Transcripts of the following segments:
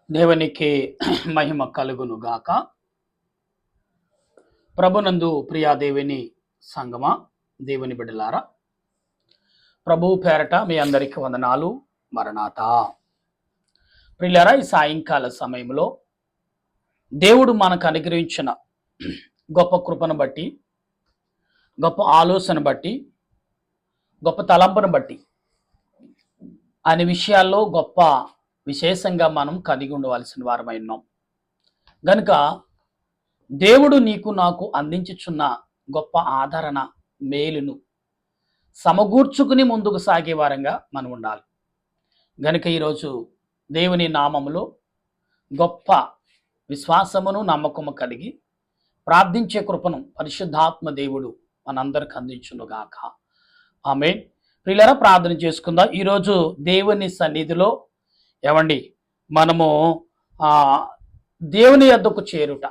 దేవునికి మహిమ కలుగును గాక. ప్రభునందు ప్రియా దేవుని సంగమా, దేవుని బిడ్డలారా, ప్రభువు పేరట మీ అందరికీ వందనాలు. మరణాతా. ప్రియులారా, ఈ సాయంకాల సమయంలో దేవుడు మనకు అనుగ్రహించిన గొప్ప కృపను బట్టి, గొప్ప ఆలోచన బట్టి, గొప్ప తలంపును బట్టి అనే విషయాల్లో గొప్ప విశేషంగా మనం కలిగి ఉండవలసిన వారమై ఉన్నాం. గనుక దేవుడు నీకు నాకు అందించుచున్న గొప్ప ఆదరణ, మేలును సమకూర్చుకుని ముందుకు సాగే వారంగా మనం ఉండాలి. గనుక ఈరోజు దేవుని నామములో గొప్ప విశ్వాసమును నమ్మకము కలిగి ప్రార్థించే కృపను పరిశుద్ధాత్మ దేవుడు మనందరికి అందించునుగాక. ఆమేన్. ప్రియులారా, ప్రార్థన చేసుకుందాం. ఈరోజు దేవుని సన్నిధిలో మనము దేవుని యొద్దకు చేరుట,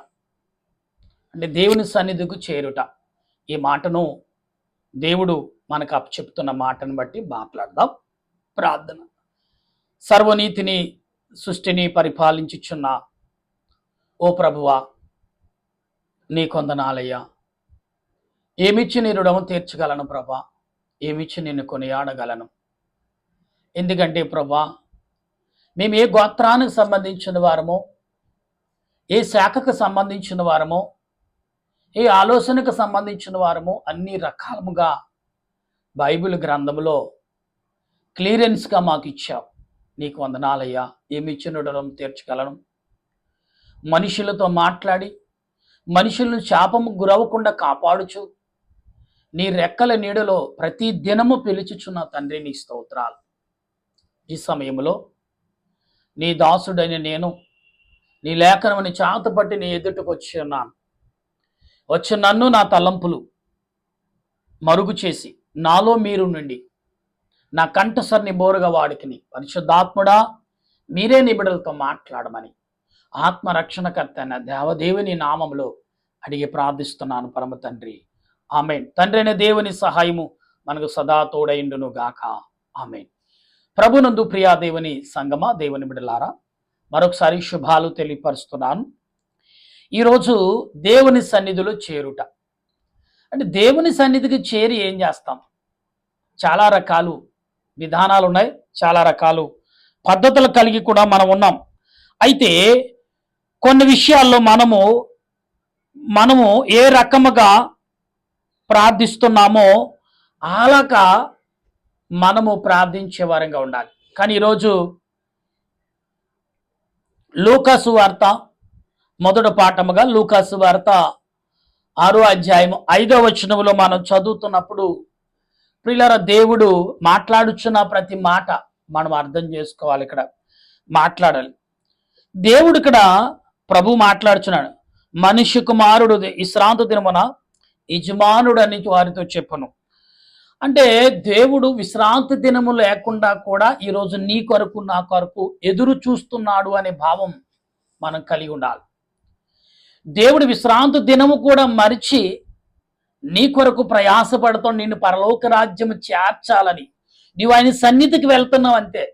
అంటే దేవుని సన్నిధికి చేరుట, ఈ మాటను దేవుడు మనకు అప్పచెప్తున్న మాటను బట్టి మాట్లాడదాం. ప్రార్థన. సర్వనీతిని సృష్టిని పరిపాలించుచున్న ఓ ప్రభువా, నీ కొందనాలయ్యా. ఏమిచ్చి నీ రుణము తీర్చగలను ప్రభా, ఏమిచ్చి నిన్ను కొనియాడగలను. ఎందుకంటే ప్రభా, మేము ఏ గోత్రానికి సంబంధించిన వారమో, ఏ శాఖకు సంబంధించిన వారమో, ఏ ఆలోచనకు సంబంధించిన వారమో అన్ని రకాలుగా బైబిల్ గ్రంథంలో క్లియరెన్స్గా మాకు ఇచ్చావు. నీకు వందనాలయ్యా. ఏమిచ్చిన రుణం తీర్చగలను. మనుషులతో మాట్లాడి మనుషులను శాపము గురవకుండా కాపాడుచు నీ రెక్కల నీడలో ప్రతి దినము పిలుచుచున్న తండ్రి, నీ స్తోత్రాలు. ఈ సమయంలో నీ దాసుడైన నేను నీ లేఖనముని చాతపట్టి నీ ఎదుటకు వచ్చి ఉన్నాను. వచ్చి నన్ను నా తలంపులు మరుగు చేసి నాలో మీరు నుండి నా కంఠసరిని బోరుగా వాడికిని పరిశుద్ధాత్ముడా, మీరే నీ బిడ్డలతో మాట్లాడమని ఆత్మరక్షణకర్త అయిన దేవదేవుని నామములో అడిగి ప్రార్థిస్తున్నాను పరమ తండ్రి. ఆమేన్. తండ్రి అయిన దేవుని సహాయము మనకు సదా తోడైండును గాక. ఆమేన్. ప్రభునందు ప్రియా దేవుని సంగమా, దేవుని బిడ్డలారా, మరొకసారి శుభాలు తెలియపరుస్తున్నాను. ఈరోజు దేవుని సన్నిధిలో చేరుట, అంటే దేవుని సన్నిధికి చేరి ఏం చేస్తాం? చాలా రకాలు విధానాలు ఉన్నాయి, చాలా రకాలు పద్ధతులు కలిగి కూడా మనం ఉన్నాం. అయితే కొన్ని విషయాల్లో మనము ఏ రకముగా ప్రార్థిస్తున్నామో అలాగా మనము ప్రార్థించే వారంగా ఉండాలి. కానీ ఈరోజు లూకాసు వార్త మొదటి పాఠముగా, లూకాసు వార్త 6వ అధ్యాయము 5వ వచనములో మనం చదువుతున్నప్పుడు, ప్రియులారా, దేవుడు మాట్లాడుచున్న ప్రతి మాట మనం అర్థం చేసుకోవాలి. ఇక్కడ మాట్లాడాలి. దేవుడు ఇక్కడ ప్రభు మాట్లాడుచున్నాడు. మనిషి కుమారుడు విశ్రాంతి దినమున యజమానుడు అని వారితో చెప్పను. అంటే దేవుడు విశ్రాంతి దినము లేకుండా కూడా ఈరోజు నీ కొరకు నా కొరకు ఎదురు చూస్తున్నాడు అనే భావం మనం కలిగి ఉండాలి. దేవుడు విశ్రాంతి దినము కూడా మరిచి నీ కొరకు ప్రయాసపడుతూ నిన్ను పరలోక రాజ్యము చేర్చాలని నీవు ఆయన సన్నిధికి వెళ్తున్నావు. అంతే.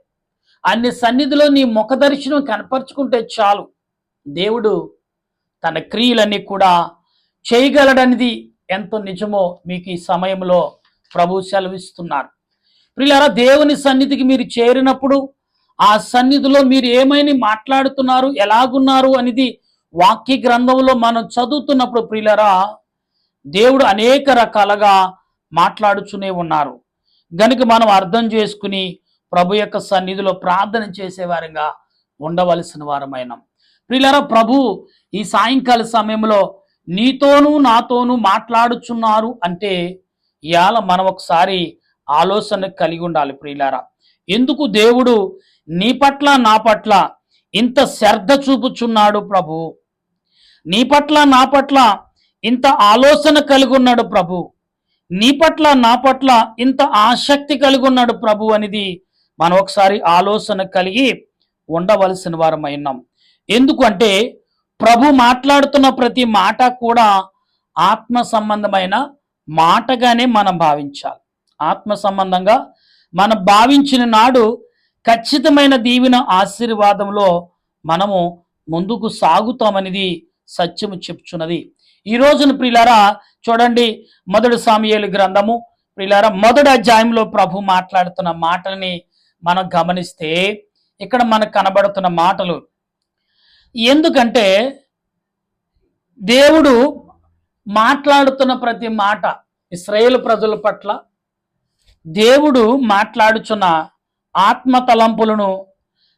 అన్ని సన్నిధిలో నీ ముఖ దర్శనం కనపరుచుకుంటే చాలు, దేవుడు తన క్రియలన్నీ కూడా చేయగలడనిది ఎంతో నిజమో మీకు ఈ సమయంలో ప్రభు సెలవిస్తున్నారు. ప్రియులారా, దేవుని సన్నిధికి మీరు చేరినప్పుడు ఆ సన్నిధిలో మీరు ఏమైనా మాట్లాడుతున్నారు, ఎలాగున్నారు అనేది వాక్య గ్రంథంలో మనం చదువుతున్నప్పుడు ప్రియులారా, దేవుడు అనేక రకాలుగా మాట్లాడుతూనే ఉన్నారు. గనుక మనం అర్థం చేసుకుని ప్రభు యొక్క సన్నిధిలో ప్రార్థన చేసేవారంగా ఉండవలసిన వారమైన ప్రియులారా, ప్రభు ఈ సాయంకాల సమయంలో నీతోనూ నాతోనూ మాట్లాడుచున్నారు అంటే ఇవాళ మనం ఒకసారి ఆలోచన కలిగి ఉండాలి. ప్రియులారా, ఎందుకు దేవుడు నీ పట్ల నా పట్ల ఇంత శ్రద్ధ చూపుచున్నాడు ప్రభు? నీ పట్ల నా పట్ల ఇంత ఆలోచన కలిగి ఉన్నాడు ప్రభు? నీ పట్ల నా పట్ల ఇంత ఆసక్తి కలిగి ఉన్నాడు ప్రభు అనేది మనం ఒకసారి ఆలోచన కలిగి ఉండవలసిన వారమై ఉన్నాం. ఎందుకు అంటే ప్రభు మాట్లాడుతున్న ప్రతి మాట కూడా ఆత్మ సంబంధమైన మాటగానే మనం భావించాలి. ఆత్మ సంబంధంగా మనం భావించిన నాడు ఖచ్చితమైన దీవెన ఆశీర్వాదంలో మనము ముందుకు సాగుతామనేది సత్యము చెప్తున్నది. ఈ రోజున ప్రియులారా చూడండి, మొదటి సాముయేలు గ్రంథము ప్రియులారా మొదటి అధ్యాయంలో ప్రభు మాట్లాడుతున్న మాటల్ని మనం గమనిస్తే ఇక్కడ మనకు కనబడుతున్న మాటలు, ఎందుకంటే దేవుడు మాట్లాడుతున్న ప్రతి మాట ఇశ్రాయేలు ప్రజల పట్ల దేవుడు మాట్లాడుచున్న ఆత్మ తలంపులను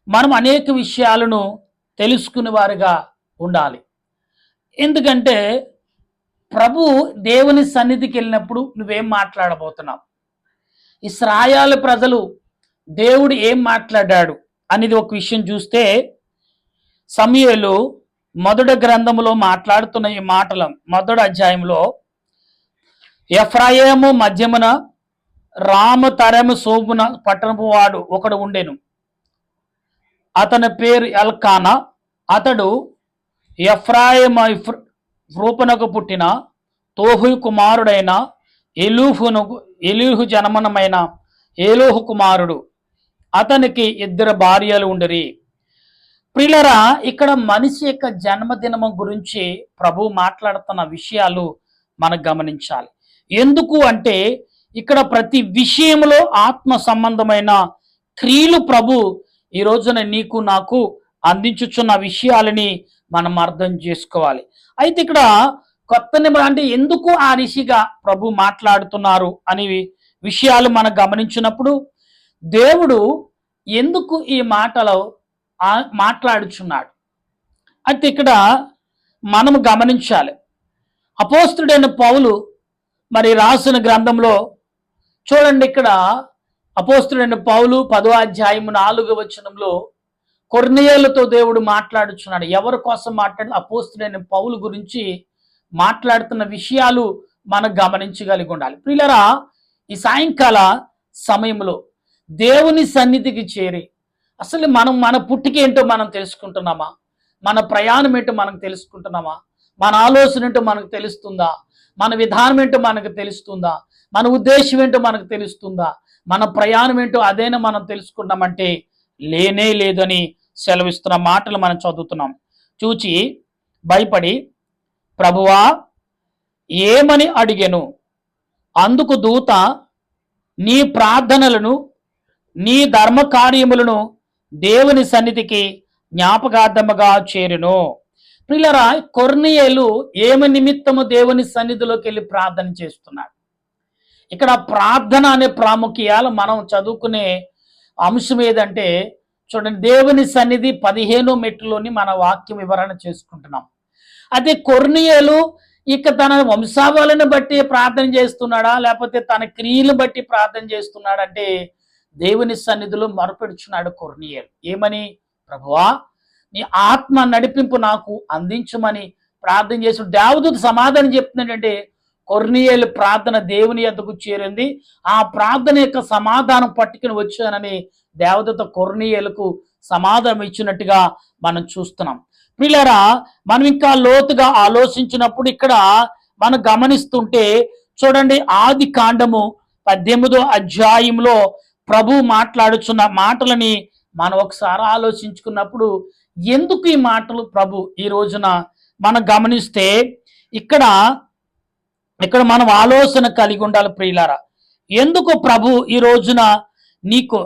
మనం అనేక విషయాలను తెలుసుకునే వారిగా ఉండాలి. ఎందుకంటే ప్రభు దేవుని సన్నిధికి వెళ్ళినప్పుడు నువ్వేం మాట్లాడబోతున్నావు, ఇశ్రాయేలు ప్రజలు దేవుడు ఏం మాట్లాడాడు అనేది ఒక విషయం చూస్తే సమూయేలు మొదటి గ్రంథములో మాట్లాడుతున్న ఈ మాటలు మొదటి అధ్యాయంలో, ఎఫ్రాయిము మధ్యమున రామతరము సోబున పట్టణపు వాడు ఒకడు ఉండెను, అతని పేరు ఎల్కానా. అతడు ఎఫ్రాయిము రూపనకు పుట్టిన తోహు కుమారుడైన ఎలీహు జనమనమైన ఏలోహు కుమారుడు. అతనికి 2 భార్యలు ఉండిరి. ప్రియులరా, ఇక్కడ మనిషి యొక్క జన్మదినము గురించి ప్రభు మాట్లాడుతున్న విషయాలు మనం గమనించాలి. ఎందుకు అంటే ఇక్కడ ప్రతి విషయంలో ఆత్మ సంబంధమైన క్రియలు ప్రభు ఈ రోజున నీకు నాకు అందించుచున్న విషయాలని మనం అర్థం చేసుకోవాలి. అయితే ఇక్కడ కొత్త నిబంధన అంటే ఎందుకు ఆ ఋషిగా ప్రభు మాట్లాడుతున్నారు అనే విషయాలు మనం గమనించినప్పుడు దేవుడు ఎందుకు ఈ మాటలు మాట్లాడుచున్నాడు అయితే ఇక్కడ మనం గమనించాలి. అపోస్తుడైన పౌలు మరి రాసిన గ్రంథంలో చూడండి, ఇక్కడ అపోస్తుడైన పౌలు 10వ అధ్యాయం 4వ వచనంలో కొర్నేయులతో దేవుడు మాట్లాడుచున్నాడు. ఎవరి కోసం మాట్లాడు? అపోస్తుడైన పౌలు గురించి మాట్లాడుతున్న విషయాలు మనం గమనించగలిగి ఉండాలి. ప్రియులరా, ఈ సాయంకాల సమయంలో దేవుని సన్నిధికి చేరి అసలు మన పుట్టిక ఏంటో మనం తెలుసుకుంటున్నామా? మన ప్రయాణం ఏంటో మనం తెలుసుకుంటున్నామా? మన ఆలోచన ఏంటో మనకు తెలుస్తుందా? మన విధానం ఏంటో మనకు తెలుస్తుందా? మన ఉద్దేశం ఏంటో మనకు తెలుస్తుందా? మన ప్రయాణం ఏంటో అదేనా మనం తెలుసుకుంటామంటే లేనే లేదని సెలవిస్తున్న మాటలు మనం చదువుతున్నాం. చూచి భయపడి, ప్రభువా ఏమని అడిగెను? అందుకు దూత, నీ ప్రార్థనలను నీ ధర్మ కార్యములను దేవుని సన్నిధికి జ్ఞాపకార్థముగా చేరును. ప్రియులరా, కొర్నేయులు ఏమి నిమిత్తము దేవుని సన్నిధిలోకి వెళ్ళి ప్రార్థన చేస్తున్నాడు? ఇక్కడ ప్రార్థన అనే ప్రాముఖ్యాలు మనం చదువుకునే అంశం ఏదంటే చూడండి, దేవుని సన్నిధి 15 మెట్టులోని మన వాక్యం వివరణ చేసుకుంటున్నాం. అదే కొర్నేయులు ఇక తన వంశావళిని బట్టి ప్రార్థన చేస్తున్నాడా, లేకపోతే తన క్రియలను బట్టి ప్రార్థన చేస్తున్నాడంటే దేవుని సన్నిధిలో మొరపెడుచున్నాడు కొర్నేయులు. ఏమని? ప్రభువా నీ ఆత్మ నడిపింపు నాకు అందించమని ప్రార్థన చేసి దేవదూత సమాధానం చెప్తున్నాడంటే కొర్నేయులు ప్రార్థన దేవుని యొద్దకు చేరింది. ఆ ప్రార్థన యొక్క సమాధానం పట్టుకుని వచ్చానని దేవదూత కొర్నేయులకు సమాధానం ఇచ్చినట్టుగా మనం చూస్తున్నాం. ప్రియులారా, మనం ఇంకా లోతుగా ఆలోచించినప్పుడు ఇక్కడ మనం గమనిస్తుంటే చూడండి, ఆది కాండము 18వ అధ్యాయంలో ప్రభు మాట్లాడుచున్న మాటలని మనం ఒకసారి ఆలోచించుకున్నప్పుడు ఎందుకు ఈ మాటలు ప్రభు ఈ రోజున మనం గమనిస్తే ఇక్కడ మనం ఆలోచన కలిగి ఉండాలి. ప్రియులారా, ఎందుకు ప్రభు ఈ రోజున నీకు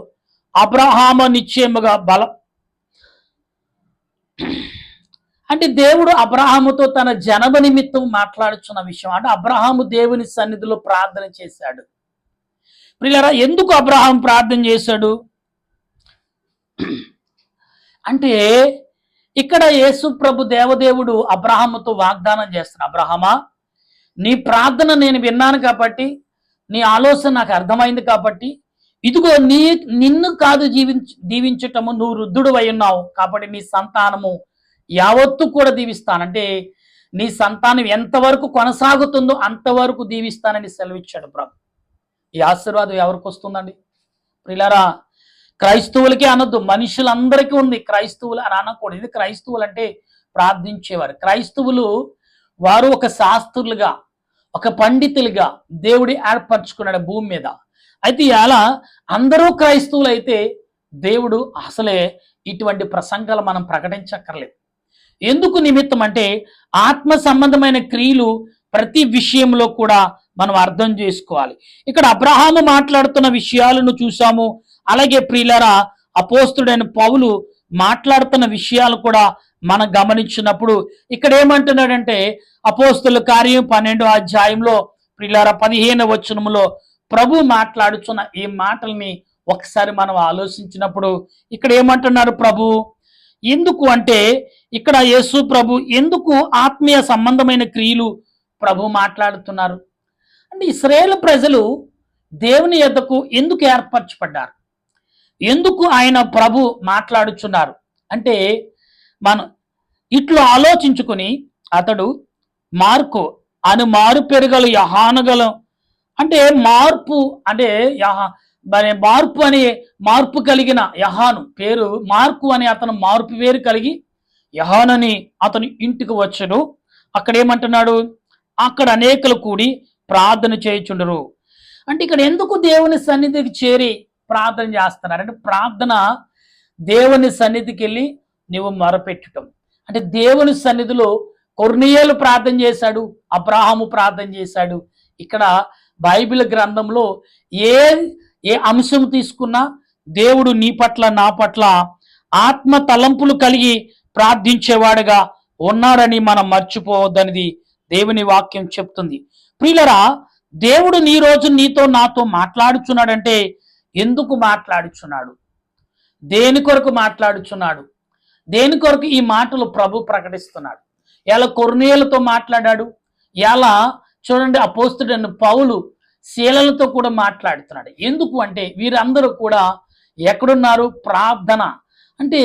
అబ్రహాము నిశ్చయముగా బలం అంటే దేవుడు అబ్రహాముతో తన జనమ నిమిత్తం మాట్లాడుచున్న విషయం అంటే అబ్రహాము దేవుని సన్నిధిలో ప్రార్థన చేశాడు. ప్రియులారా, ఎందుకు అబ్రహాం ప్రార్థన చేశాడు అంటే ఇక్కడ యేసు ప్రభు దేవదేవుడు అబ్రహాముతో వాగ్దానం చేస్తాడు. అబ్రహామా, నీ ప్రార్థన నేను విన్నాను కాబట్టి, నీ ఆలోచన నాకు అర్థమైంది కాబట్టి, ఇదిగో నిన్ను కాదు దీవించటము, నువ్వు వృద్ధుడు అయి ఉన్నావు కాబట్టి నీ సంతానము యావత్తు కూడా దీవిస్తానంటే నీ సంతానం ఎంతవరకు కొనసాగుతుందో అంతవరకు దీవిస్తానని సెలవిచ్చాడు ప్రభు. ఈ ఆశీర్వాదం ఎవరికి వస్తుందండి? ప్రియులారా, క్రైస్తవులకే అనొద్దు, మనుషులందరికీ ఉంది. క్రైస్తవులు అని అనకూడదు. ఇది క్రైస్తవులు అంటే ప్రార్థించేవారు. క్రైస్తవులు వారు ఒక శాస్త్రులుగా, ఒక పండితులుగా దేవుడి ఏర్పరచుకున్నాడు భూమి మీద. అయితే ఇలా అందరూ క్రైస్తవులు అయితే దేవుడు అసలే ఇటువంటి ప్రసంగాలు మనం ప్రకటించక్కర్లేదు. ఎందుకు నిమిత్తం అంటే ఆత్మ సంబంధమైన క్రియలు ప్రతి విషయంలో కూడా మనం అర్థం చేసుకోవాలి. ఇక్కడ అబ్రహాము మాట్లాడుతున్న విషయాలను చూసాము. అలాగే ప్రియులారా, అపోస్తుడైన పౌలు మాట్లాడుతున్న విషయాలు కూడా మనం గమనించినప్పుడు ఇక్కడ ఏమంటున్నాడంటే, అపోస్తుల కార్యం 12వ అధ్యాయంలో ప్రియులారా 15వ వచనంలో ప్రభు మాట్లాడుచున్న ఈ మాటల్ని ఒకసారి మనం ఆలోచించినప్పుడు ఇక్కడ ఏమంటున్నారు ప్రభు? ఎందుకు అంటే ఇక్కడ యేసు ప్రభు ఎందుకు ఆత్మీయ సంబంధమైన క్రియలు ప్రభు మాట్లాడుతున్నారు అంటే, ఇశ్రాయేలు ప్రజలు దేవుని యొద్దకు ఎందుకు ఏర్పరచబడ్డారు, ఎందుకు ఆయన ప్రభు మాట్లాడుచున్నారు అంటే, మనం ఇట్లు ఆలోచించుకుని అతడు మార్కు అని మారు పెరగలు యహానగలం అంటే మార్పు అంటే మార్పు అని మార్పు కలిగిన యహాను పేరు మార్కు అని అతను మార్పు వేరు కలిగి యహానని అతను ఇంటికి వచ్చాడు. అక్కడ ఏమంటున్నాడు, అక్కడ అనేకులు కూడి ప్రార్థన చేయుచుండరు అంటే ఇక్కడ ఎందుకు దేవుని సన్నిధికి చేరి ప్రార్థన చేస్తున్నారు అంటే, ప్రార్థన దేవుని సన్నిధికి వెళ్ళి నువ్వు మొరపెట్టడం అంటే, దేవుని సన్నిధిలో కొర్నేలు ప్రార్థన చేశాడు, అబ్రాహాము ప్రార్థన చేశాడు. ఇక్కడ బైబిల్ గ్రంథంలో ఏ ఏ అంశం తీసుకున్నా దేవుడు నీ పట్ల నా పట్ల ఆత్మ తలంపులు కలిగి ప్రార్థించేవాడుగా ఉన్నారని మనం మర్చిపోవద్దనిది దేవుని వాక్యం చెప్తుంది. ప్రియులరా, దేవుడు నీ రోజు నీతో నాతో మాట్లాడుచున్నాడంటే ఎందుకు మాట్లాడుచున్నాడు, దేని కొరకు మాట్లాడుచున్నాడు, దేని కొరకు ఈ మాటలు ప్రభు ప్రకటిస్తున్నాడు. ఎలా కొర్నేలుతో మాట్లాడాడు, ఎలా చూడండి అపోస్తుడైన పౌలు శీలలతో కూడా మాట్లాడుతున్నాడు. ఎందుకు అంటే వీరందరూ కూడా ఎక్కడున్నారు, ప్రార్థన అంటే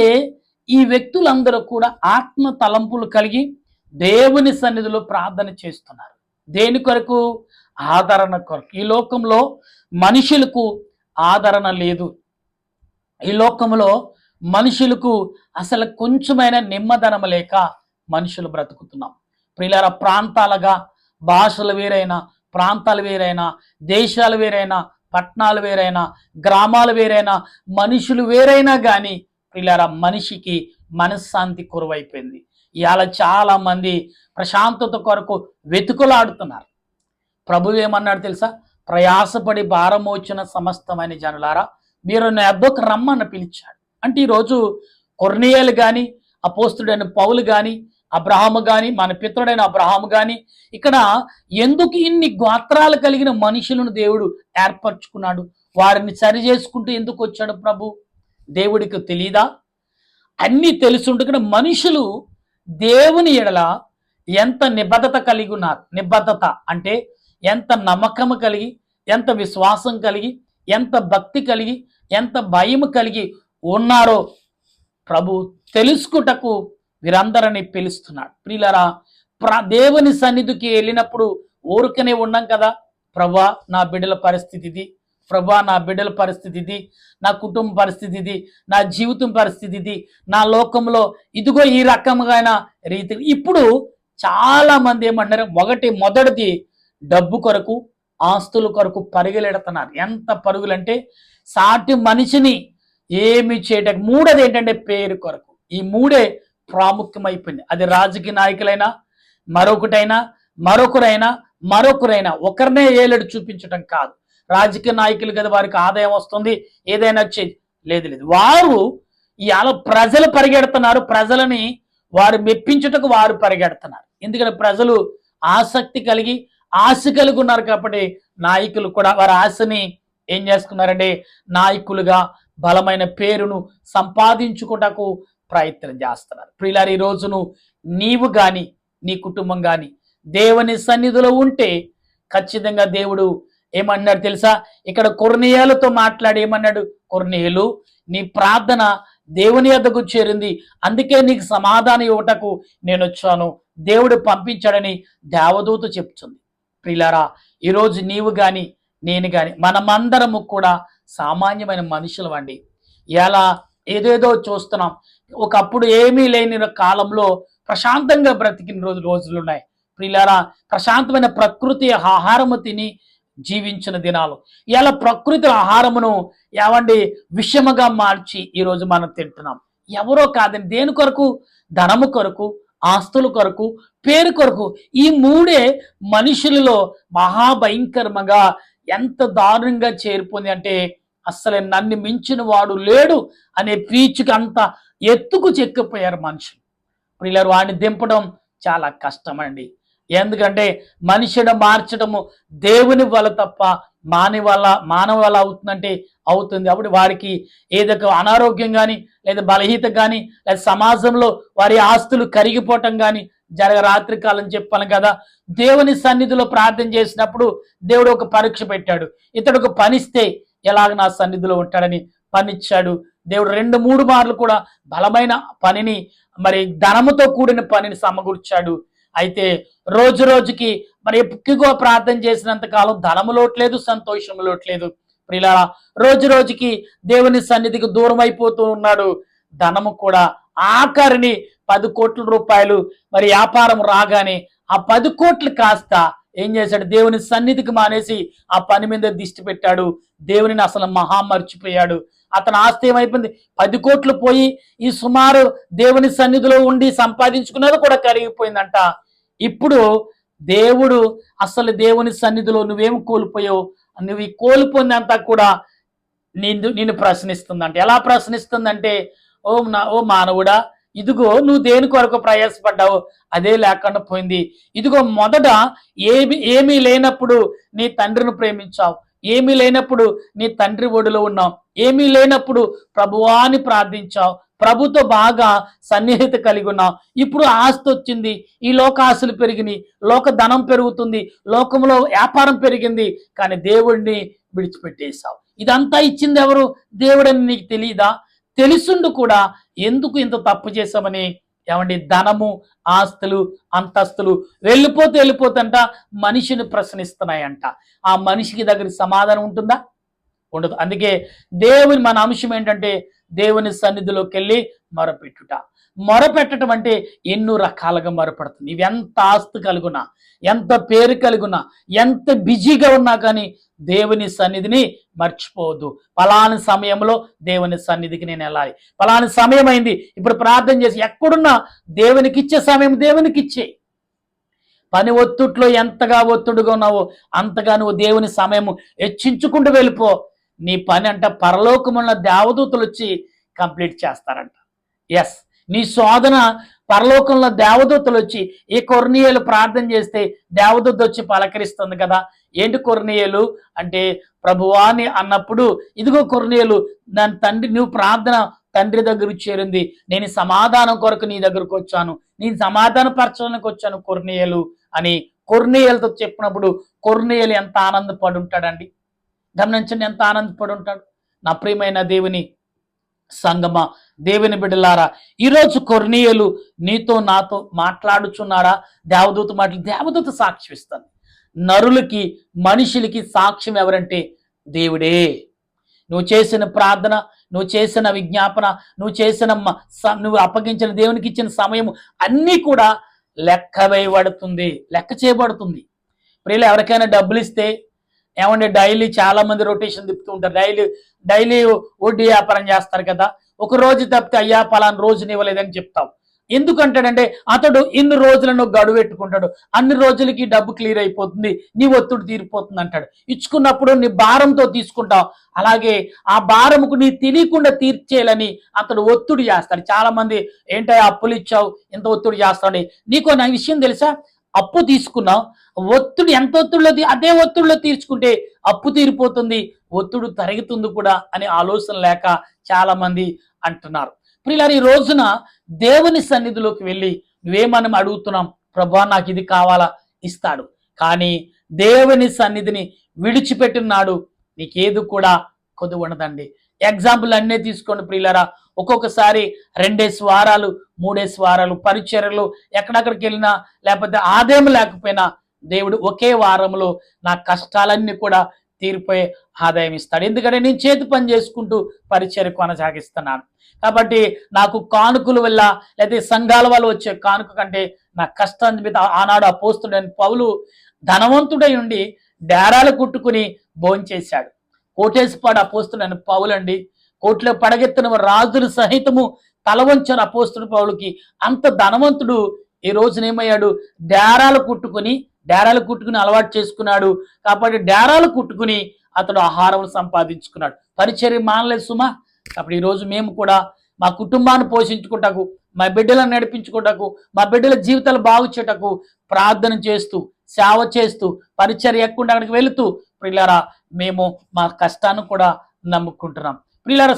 ఈ వ్యక్తులందరూ కూడా ఆత్మ తలంపులు కలిగి దేవుని సన్నిధిలో ప్రార్థన చేస్తున్నారు. దేని కొరకు? ఆదరణ కొరకు. ఈ లోకంలో మనుషులకు ఆదరణ లేదు. ఈ లోకంలో మనుషులకు అసలు కొంచెమైన నెమ్మదనం లేక మనుషులు బ్రతుకుతున్నాం. ప్రియులారా, ప్రాంతాలుగా భాషలు వేరైనా, ప్రాంతాలు వేరైనా, దేశాలు వేరైనా, పట్టణాలు వేరైనా, గ్రామాలు వేరైనా, మనుషులు వేరైనా కానీ ప్రియులారా మనిషికి మనశ్శాంతి కురువైపోయింది. ఇవాళ చాలా మంది ప్రశాంతత కొరకు వెతుకులాడుతున్నారు. ప్రభు ఏమన్నాడు తెలుసా? ప్రయాసపడి భారమోచిన సమస్తమైన జనులారా మీరు నా యొద్దకు రమ్మని పిలిచాడు. అంటే ఈరోజు కొర్నేలు కానీ, అపోస్తుడైన పౌలు కానీ, అబ్రహాము కానీ, మన పితరుడైన అబ్రహాము కానీ ఇక్కడ ఎందుకు ఇన్ని గోత్రాలు కలిగిన మనుషులను దేవుడు ఏర్పరచుకున్నాడు, వారిని సరి చేసుకుంటూ ఎందుకు వచ్చాడు ప్రభు? దేవుడికి తెలీదా? అన్నీ తెలుసుంటే మనుషులు దేవుని ఎడల ఎంత నిబద్ధత కలిగి ఉన్నారు. నిబద్ధత అంటే ఎంత నమ్మకం కలిగి, ఎంత విశ్వాసం కలిగి, ఎంత భక్తి కలిగి, ఎంత భయం కలిగి ఉన్నారో ప్రభు తెలుసుకుటకు వీరందరినీ పిలుస్తున్నాడు. ప్రియులారా, దేవుని సన్నిధికి వెళ్ళినప్పుడు ఊరికనే ఉన్నాం కదా, ప్రభా నా బిడ్డల పరిస్థితి ఇది, ప్రభా నా బిడ్డల పరిస్థితి ఇది, నా కుటుంబ పరిస్థితి ఇది, నా జీవితం పరిస్థితి ఇది, నా లోకంలో ఇదిగో ఈ రకమైన రీతి. ఇప్పుడు చాలా మంది ఏమంటారు, మొదటిది డబ్బు కొరకు, ఆస్తుల కొరకు పరుగులెడుతున్నారు. ఎంత పరుగులంటే సాటి మనిషిని ఏమి చేయటం. మూడోది ఏంటంటే పేరు కొరకు. ఈ మూడే ప్రాముఖ్యమైపోయింది. అది రాజకీయ నాయకులైనా, మరొకరైనా ఒకరినే ఏలెడు చూపించడం కాదు. రాజకీయ నాయకులు కదా, వారికి ఆదాయం వస్తుంది, ఏదైనా లేదు. వారు ఇవాళ ప్రజలు పరిగెడుతున్నారు, ప్రజలని వారు మెప్పించుటకు వారు పరిగెడుతున్నారు. ఎందుకంటే ప్రజలు ఆసక్తి కలిగి ఆశ కలిగి ఉన్నారు కాబట్టి నాయకులు కూడా వారి ఆశని ఏం చేసుకున్నారంటే నాయకులుగా బలమైన పేరును సంపాదించుకోటకు ప్రయత్నం చేస్తున్నారు. ప్రియులారా, ఈ రోజును నీవు కానీ నీ కుటుంబం కానీ దేవుని సన్నిధిలో ఉంటే ఖచ్చితంగా దేవుడు ఏమన్నాడు తెలుసా? ఇక్కడ కొర్నేలుతో మాట్లాడి ఏమన్నాడు? కొర్నేలు, నీ ప్రార్థన దేవుని యొద్దకు చేరింది, అందుకే నీకు సమాధానం ఇవ్వటకు నేను వచ్చాను, దేవుడు పంపించాడని దేవదూత చెప్తుంది. ప్రియులారా, ఈరోజు నీవు కానీ నేను కానీ మనమందరము కూడా సామాన్యమైన మనుషులు అండి. ఎలా ఏదేదో చూస్తున్నాం. ఒకప్పుడు ఏమీ లేని కాలంలో ప్రశాంతంగా బ్రతికిన రోజులు ఉన్నాయి. ప్రియులారా, ప్రశాంతమైన ప్రకృతి ఆహారము తిని జీవించిన దినాలు. ఇలా ప్రకృతి ఆహారమును విషముగా మార్చి ఈరోజు మనం తింటున్నాం. ఎవరో కాదండి. దేని కొరకు? ధనము కొరకు, ఆస్తుల కొరకు, పేరు కొరకు. ఈ మూడే మనుషులలో మహాభయంకరంగా ఎంత దారుణంగా చేరిపోయింది అంటే, అస్సలు నన్ను మించిన వాడు లేడు అనే పీచుకి అంత ఎత్తుకు చెక్కిపోయారు మనుషులు. ప్రియులారా, వాడిని దింపడం చాలా కష్టమండి. ఎందుకంటే మనిషిని మార్చడము దేవుని వల్ల తప్ప మానవ వల్ల అవుతుందంటే అవుతుంది. అప్పుడు వారికి ఏదో అనారోగ్యం కానీ, లేదా బలహీత కానీ, లేదా సమాజంలో వారి ఆస్తులు కరిగిపోవటం కానీ రాత్రి కాలం చెప్పాను కదా. దేవుని సన్నిధిలో ప్రార్థన చేసినప్పుడు దేవుడు ఒక పరీక్ష పెట్టాడు. ఇతడు ఒక పనిస్తే ఎలాగ నా సన్నిధిలో ఉంటాడని పనిచ్చాడు. దేవుడు 2-3 మార్లు కూడా బలమైన పనిని, మరి ధనముతో కూడిన పనిని సమకూర్చాడు. అయితే రోజు రోజుకి మరి ఎక్కువగా ప్రార్థన చేసినంత కాలం ధనము లోట్లేదు, సంతోషము లోట్లేదు. ప్రియులారా, రోజు రోజుకి దేవుని సన్నిధికి దూరం అయిపోతూ ఉన్నాడు. ధనము కూడా ఆఖరిని 10 కోట్ల రూపాయలు మరి వ్యాపారం రాగానే ఆ 10 కోట్లు కాస్త ఏం చేశాడు? దేవుని సన్నిధికి మానేసి ఆ పని మీద దిష్టి పెట్టాడు. దేవునిని అసలు మర్చిపోయాడు. అతని ఆస్తి ఏమైపోయింది? 10 కోట్లు పోయి ఈ సుమారు దేవుని సన్నిధిలో ఉండి సంపాదించుకున్నది కూడా కరిగిపోయిందంట. ఇప్పుడు దేవుడు అసలు దేవుని సన్నిధిలో నువ్వేం కోల్పోయావు, నువ్వు ఈ కోల్పోయిందంతా కూడా నిన్ను ప్రశ్నిస్తుందంట. ఎలా ప్రశ్నిస్తుందంటే, ఓ మానవుడా, ఇదిగో నువ్వు దేని కొరకు ప్రయాసపడ్డావు అదే లేకుండా పోయింది. ఇదిగో మొదట ఏమీ లేనప్పుడు నీ తండ్రిని ప్రేమించావు, ఏమీ లేనప్పుడు నీ తండ్రి ఒడిలో ఉన్నావు, ఏమీ లేనప్పుడు ప్రభువాని ప్రార్థించావు, ప్రభుతో బాగా సన్నిహిత కలిగి ఉన్నావు. ఇప్పుడు ఆస్తి వచ్చింది, ఈ లోక ఆశలు పెరిగినాయి, లోక ధనం పెరుగుతుంది, లోకంలో వ్యాపారం పెరిగింది, కానీ దేవుడిని విడిచిపెట్టేశావు. ఇదంతా ఇచ్చింది ఎవరు? దేవుడని నీకు తెలియదా? తెలుసుండు కూడా ఎందుకు ఇంత తప్పు చేశామని ఏమండి ధనము, ఆస్తులు, అంతస్తులు వెళ్ళిపోతంట మనిషిని ప్రశ్నిస్తున్నాయంట. ఆ మనిషికి దగ్గర సమాధానం ఉంటుందా? ఉండదు. అందుకే మన అంశం ఏంటంటే దేవుని సన్నిధిలోకి వెళ్ళి మొరపెట్టుట. మొరపెట్టడం అంటే ఎన్నో రకాలుగా మొరపెడుతుంది. ఇవి ఎంత ఆస్తి కలుగునా, ఎంత పేరు కలుగునా, ఎంత బిజీగా ఉన్నా కానీ దేవుని సన్నిధిని మర్చిపోవద్దు. పలాని సమయంలో దేవుని సన్నిధికి నేను వెళ్ళాలి, పలాని సమయం అయింది, ఇప్పుడు ప్రార్థన చేసి ఎక్కడున్నా దేవునికి ఇచ్చే సమయం దేవునికి ఇచ్చే. పని ఒత్తిడిలో ఎంతగా ఒత్తిడిగా ఉన్నావో అంతగా నువ్వు దేవుని సమయము హెచ్చించుకుంటూ వెళ్ళిపో. నీ పని అంట పరలోకమున్న దేవదూతలు వచ్చి కంప్లీట్ చేస్తారంట. ఎస్, నీ శోధన పరలోకంలో దేవదూతలు వచ్చి, ఈ కొర్నియేలు ప్రార్థన చేస్తే దేవదూత వచ్చి పలకరిస్తుంది కదా. ఏంటి కొర్నియేలు అంటే ప్రభువాని అన్నప్పుడు, ఇదిగో కొర్నియేలు, దాని తండ్రి నువ్వు ప్రార్థన తండ్రి దగ్గరకు చేరింది, నేను సమాధానం కొరకు నీ దగ్గరకు వచ్చాను, నేను సమాధాన పరచడానికి వచ్చాను కొర్నియేలు అని కొర్నియేలుతో చెప్పినప్పుడు కొర్నియేలు ఎంత ఆనందపడి ఉంటాడండి. గమనించండి, ఎంత ఆనందపడి ఉంటాడు. నా ప్రియమైన దేవుని సంగమా, దేవుని బిడ్డలారా, ఈరోజు కొర్నియేలు నీతో నాతో మాట్లాడుచున్నారా? దేవదూత సాక్ష్యం ఇస్తాను. నరులకి, మనుషులకి సాక్ష్యం ఎవరంటే దేవుడే. నువ్వు చేసిన ప్రార్థన, నువ్వు చేసిన విజ్ఞాపన, నువ్వు అప్పగించిన దేవునికి ఇచ్చిన సమయం అన్నీ కూడా లెక్క వేయబడుతుంది, లెక్క చేయబడుతుంది. ప్రియులు, ఎవరికైనా డబ్బులు ఇస్తే ఏమంటే డైలీ చాలా మంది రొటేషన్ తిప్పుతూ ఉంటారు. డైలీ వడ్డీ వ్యాపారం చేస్తారు కదా. ఒక రోజు తప్పితే అయ్యా పలానా రోజుని ఇవ్వలేదని చెప్తాం. ఎందుకంటాడంటే అతడు ఇన్ని రోజులను గడువు పెట్టుకుంటాడు, అన్ని రోజులకి డబ్బు క్లియర్ అయిపోతుంది, నీ ఒత్తిడి తీరిపోతుంది అంటాడు. ఇచ్చుకున్నప్పుడు నీ భారంతో తీసుకుంటావు, అలాగే ఆ భారముకు నీ తెలియకుండా తీర్చేయాలని అతడు ఒత్తిడి చేస్తాడు. చాలా మంది ఏంటో అప్పులు ఇచ్చావు ఇంత ఒత్తిడి చేస్తాడు. నీకు నా విషయం తెలుసా? అప్పు తీసుకున్నావు, ఒత్తిడి ఎంత ఒత్తిడిలో అదే ఒత్తిడిలో తీర్చుకుంటే అప్పు తీరిపోతుంది, ఒత్తిడి తరుగుతుంది కూడా అనే ఆలోచన లేక చాలా మంది అంటున్నారు. ప్రియులారా, ఈ రోజున దేవుని సన్నిధిలోకి వెళ్ళి నువ్వేమని అడుగుతున్నాం? ప్రభువా నాకు ఇది కావాలా, ఇస్తాడు. కానీ దేవుని సన్నిధిని విడిచిపెట్టినాడు నీకేది కూడా కొద్ది ఉండదండి. ఎగ్జాంపుల్ అన్నీ తీసుకోండి ప్రియులారా. ఒక్కొక్కసారి 2 వారాలు 3 వారాలు పరిచర్యలు ఎక్కడెక్కడికి వెళ్ళినా, లేకపోతే ఆదాయం లేకపోయినా దేవుడు ఒకే వారంలో నా కష్టాలన్నీ కూడా తీరిపోయే ఆదాయం ఇస్తాడు. ఎందుకంటే నేను చేతి పని చేసుకుంటూ పరిచర్య కొనసాగిస్తున్నాను కాబట్టి నాకు కానుకల వల్ల, లేదా సంఘాల వల్ల వచ్చే కానుక కంటే నా కష్టాన్ని మీద ఆనాడు అపోస్తుడైన పౌలు ధనవంతుడై ఉండి డేరాలు కుట్టుకుని భోంచేశాడు. కోటేశ్వరుడు అపోస్తుడైన పౌలు అండి, కోట్లో పడగెత్తిన రాజులు సహితము తల వంచారు అపోస్తుల పౌలుకి. అంత ధనవంతుడు ఈ రోజున ఏమయ్యాడు? డేరాలు కుట్టుకుని అలవాటు చేసుకున్నాడు. కాబట్టి డేరాలు కుట్టుకుని అతడు ఆహారం సంపాదించుకున్నాడు. పరిచర్య మానలేదు సుమా. కాబట్టి ఈరోజు మేము కూడా మా కుటుంబాన్ని పోషించుకుంటకు, మా బిడ్డలను నడిపించుకుంటకు, మా బిడ్డల జీవితాలు బాగు చేయటకు ప్రార్థన చేస్తూ, సేవ చేస్తూ, పరిచర్య ఎక్కకుండా అక్కడికి వెళుతూ ప్రియులారా మేము మా కష్టాన్ని కూడా నమ్ముకుంటున్నాం. ప్రియులారా,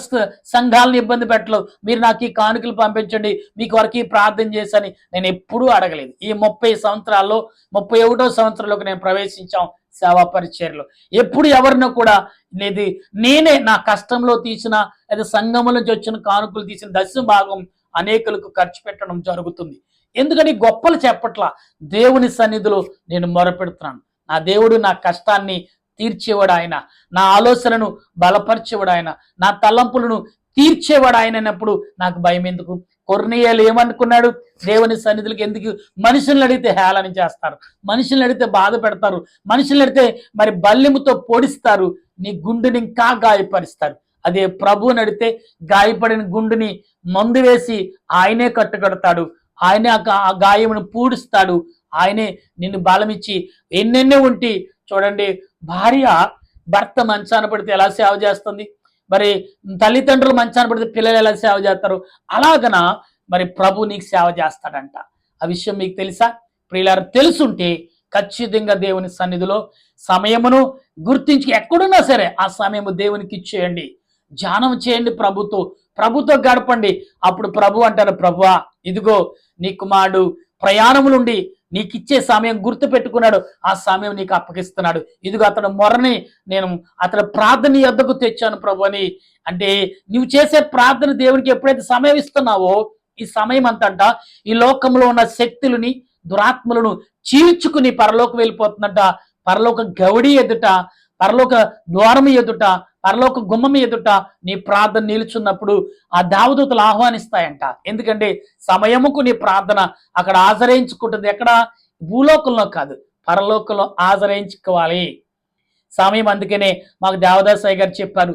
సంఘాలను ఇబ్బంది పెట్టలేదు. మీరు నాకు ఈ కానుకలు పంపించండి, మీకు వరకు ప్రార్థన చేసని నేను ఎప్పుడూ అడగలేదు. ఈ 30 సంవత్సరాల్లో 31వ సంవత్సరంలోకి నేను ప్రవేశించాం సేవా పరిచర్యలో. ఎప్పుడు ఎవరినో కూడా లేదు, నేనే నా కష్టంలో తీసిన లేదా సంఘముల నుంచి వచ్చిన కానుకలు తీసిన దశమ భాగం అనేకులకు ఖర్చు పెట్టడం జరుగుతుంది. ఎందుకని గొప్పలు చెప్పట్లా, దేవుని సన్నిధిలో నేను మొరపెడుతున్నాను. నా దేవుడు నా కష్టాన్ని తీర్చేవాడు ఆయన, నా ఆలోచనను బలపరిచేవాడు ఆయన, నా తలంపులను తీర్చేవాడు ఆయన అన్నప్పుడు నాకు భయం ఎందుకు? కొర్నేలియు ఏమనుకున్నాడు? దేవుని సన్నిధులకు ఎందుకు? మనుషులను అడిగితే హేళన చేస్తారు, మనుషులను అడిగితే బాధ పెడతారు, మనుషులను అడిగితే మరి బల్లెముతో పొడిస్తారు, నీ గుండెని ఇంకా గాయపరుస్తారు. అదే ప్రభువుని అడిగితే గాయపడిన గుండెని మందు వేసి ఆయనే కట్టుకడతాడు, ఆయనే ఆ గాయమును పూడుస్తాడు, ఆయనే నిన్ను బలమిచ్చి ఎన్నెన్నో ఉంటి. చూడండి, భార్య భర్త మంచాన పడితే ఎలా సేవ చేస్తుంది, మరి తల్లిదండ్రులు మంచాన పడితే పిల్లలు ఎలా సేవ చేస్తారు, అలాగన మరి ప్రభు నీకు సేవ చేస్తాడంట. ఆ విషయం మీకు తెలుసా? ప్రియులారా, తెలుసుంటే ఖచ్చితంగా దేవుని సన్నిధిలో సమయమును గుర్తించి ఎక్కడున్నా సరే ఆ సమయము దేవునికి ఇచ్చేయండి, ధ్యానం చేయండి, ప్రభుతో గడపండి. అప్పుడు ప్రభు అంటారు, ప్రభువా ఇదిగో నీ కుమారుడు ప్రయాణములుండి నీకు ఇచ్చే సమయం గుర్తు పెట్టుకున్నాడు, ఆ సమయం నీకు అప్పగిస్తున్నాడు. ఇదిగో అతడు మొరని నేను అతడు ప్రార్థన యొద్దకు తెచ్చాను ప్రభు అని. అంటే నువ్వు చేసే ప్రార్థన దేవునికి ఎప్పుడైతే సమయం ఇస్తున్నావో, ఈ సమయం అంతట ఈ లోకంలో ఉన్న శక్తులని దురాత్మలను చీల్చుకుని పరలోకి వెళ్ళిపోతుందంట. పరలోక గౌడి ఎదుట, పరలోక ద్వారం ఎదుట, పరలోక గుమ్మం ఎదుట నీ ప్రార్థన నిలుచున్నప్పుడు ఆ దేవదూతలు ఆహ్వానిస్తాయంట. ఎందుకంటే సమయముకు నీ ప్రార్థన అక్కడ ఆశ్రయించుకుంటుంది. ఎక్కడ? భూలోకంలో కాదు, పరలోకంలో ఆశ్రయించుకోవాలి సమయం. అందుకనే మాకు దేవదాసయ్య గారు చెప్పారు,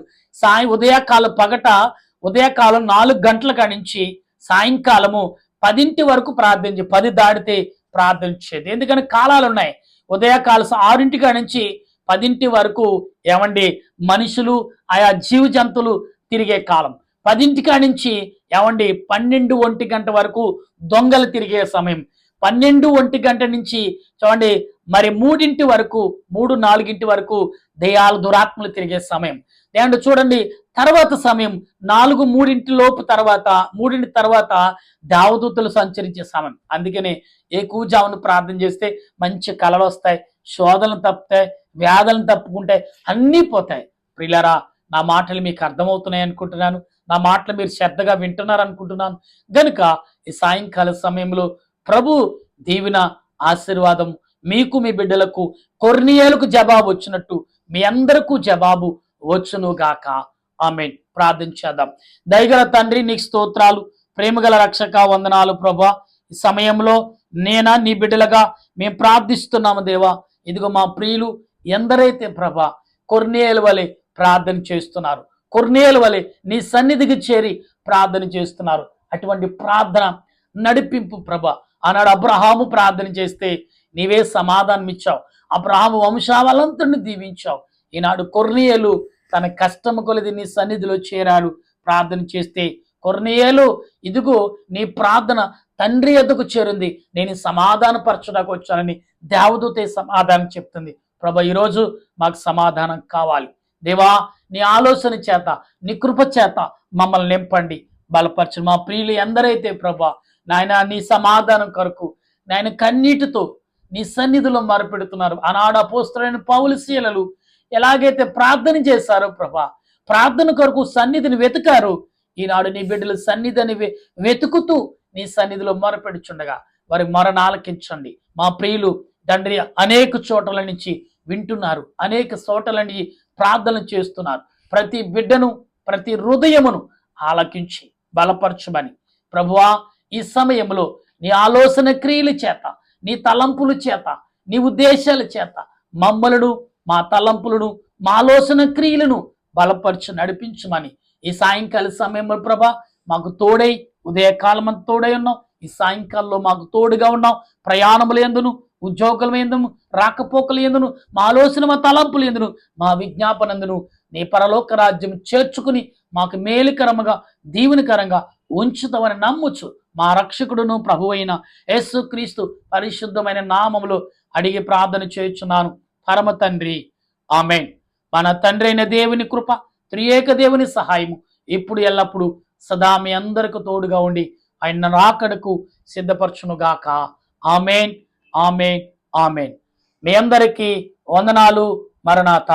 ఉదయకాలం 4 గంటల కాడి నుంచి సాయంకాలము 10 వరకు ప్రార్థన 10 దాటితే ప్రార్థించేది. ఎందుకంటే కాలాలు ఉన్నాయి. ఉదయకాలం 6 కాడి నుంచి 10 వరకు ఏమండి మనుషులు ఆయా జీవ జంతువులు తిరిగే కాలం. 10 కాడి నుంచి ఏమండి 12-1 గంట వరకు దొంగలు తిరిగే సమయం. 12-1 గంట నుంచి చూడండి మరి 3 వరకు 3-4 వరకు దెయ్యాలు దురాత్మలు తిరిగే సమయం. ఏమంటే చూడండి తర్వాత సమయం 4-3 లోపు తర్వాత 3 తర్వాత దేవదూతలు సంచరించే సమయం. అందుకనే ఎక్కువజామును ప్రార్థన చేస్తే మంచి కలలు వస్తాయి, శోధనలు తప్పుతాయి, వ్యాధులను తప్పుకుంటాయి, అన్నీ పోతాయి. ప్రియులారా, నా మాటలు మీకు అర్థమవుతున్నాయి అనుకుంటున్నాను, నా మాటలు మీరు శ్రద్ధగా వింటున్నారు అనుకుంటున్నాను. గనుక ఈ సాయంకాల సమయంలో ప్రభు దీవెన ఆశీర్వాదం మీకు మీ బిడ్డలకు కొర్నేలియుకు జవాబు వచ్చినట్టు మీ అందరికీ జవాబు వచ్చును గాక. ఆమేన్. ప్రార్థించేద్దాం. దయగల తండ్రి, నీకు స్తోత్రాలు, ప్రేమగల రక్షక, వందనాలు ప్రభా. ఈ సమయంలో నేనా నీ బిడ్డలుగా మేము ప్రార్థిస్తున్నాము దేవా. ఇదిగో మా ప్రియులు ఎందరైతే ప్రభా కొర్నేలియు వలె ప్రార్థన చేస్తున్నారు, కొర్నేలియు వలె నీ సన్నిధికి చేరి ప్రార్థన చేస్తున్నారు, అటువంటి ప్రార్థన నడిపింపు ప్రభా. ఆనాడు అబ్రహాము ప్రార్థన చేస్తే నీవే సమాధానం ఇచ్చావు, అబ్రహాము వంశావళంతుడిని దీవించావు. ఈనాడు కొర్నేలియు తన కష్టము కొలది నీ సన్నిధిలో చేరాడు, ప్రార్థన చేస్తే కొర్నేలియు ఇదిగో నీ ప్రార్థన తండ్రి యొద్దకు చేరింది, నేను సమాధాన పరచడానికి వచ్చానని దేవదూతే సమాధానం చెప్తుంది. ప్రభా, ఈరోజు మాకు సమాధానం కావాలి దేవా. నీ ఆలోచన చేత, నీ కృప చేత మమ్మల్ని నింపండి, బలపరచు. మా ప్రియులు ఎందరైతే ప్రభా నాయన నీ సమాధానం కొరకు నాయన కన్నీటితో నీ సన్నిధిలో మొరపెడుతున్నారు, ఆనాడు అపోస్తలులైన పౌలు శీలలు ఎలాగైతే ప్రార్థన చేశారో ప్రభా, ప్రార్థన కొరకు సన్నిధిని వెతికారు, ఈనాడు నీ బిడ్డల సన్నిధిని వెతుకుతూ నీ సన్నిధిలో మొరపెడుచుండగా వారి మొరను ఆలకించండి. మా ప్రియులు తండ్రి అనేక చోట్ల నుంచి వింటున్నారు, అనేక చోట్ల నుంచి ప్రార్థన చేస్తున్నారు. ప్రతి బిడ్డను, ప్రతి హృదయమును ఆలకించి బలపరచమని ప్రభువా, ఈ సమయంలో నీ ఆలోచన క్రియల చేత, నీ తలంపుల చేత, నీ ఉద్దేశాల చేత మమ్మలను, మా తలంపులను, మా ఆలోచన క్రియలను బలపరచు నడిపించమని ఈ సాయంకాల సమయంలో ప్రభా మాకు తోడై ఉదయకాలం తోడై ఉన్నాం, ఈ సాయంకాలంలో మాకు తోడుగా ఉన్నాం. ప్రయాణములు ఎందును, ఉద్యోగుల ఎందును, రాకపోకలు ఎందును, మా ఆలోచన మా తలంపులు ఎందును, మా విజ్ఞాపనందును నీ పరలోక రాజ్యం చేర్చుకుని మాకు మేలుకరముగా దీవెనకరంగా ఉంచుతామని నమ్ముచు మా రక్షకుడును ప్రభు అయిన యేసు క్రీస్తు పరిశుద్ధమైన నామములో అడిగి ప్రార్థన చేయుచున్నాను పరమ తండ్రి, ఆమేన్. మన తండ్రి అయిన దేవుని కృప, త్రియేక దేవుని సహాయము ఇప్పుడు ఎల్లప్పుడు సదా మీ అందరికి తోడుగా ఉండి ఆయన రాకడకు సిద్ధపరచునుగాక. ఆమేన్, ఆమేన్, ఆమేన్. మీ అందరికీ వందనాలు. మరణాత.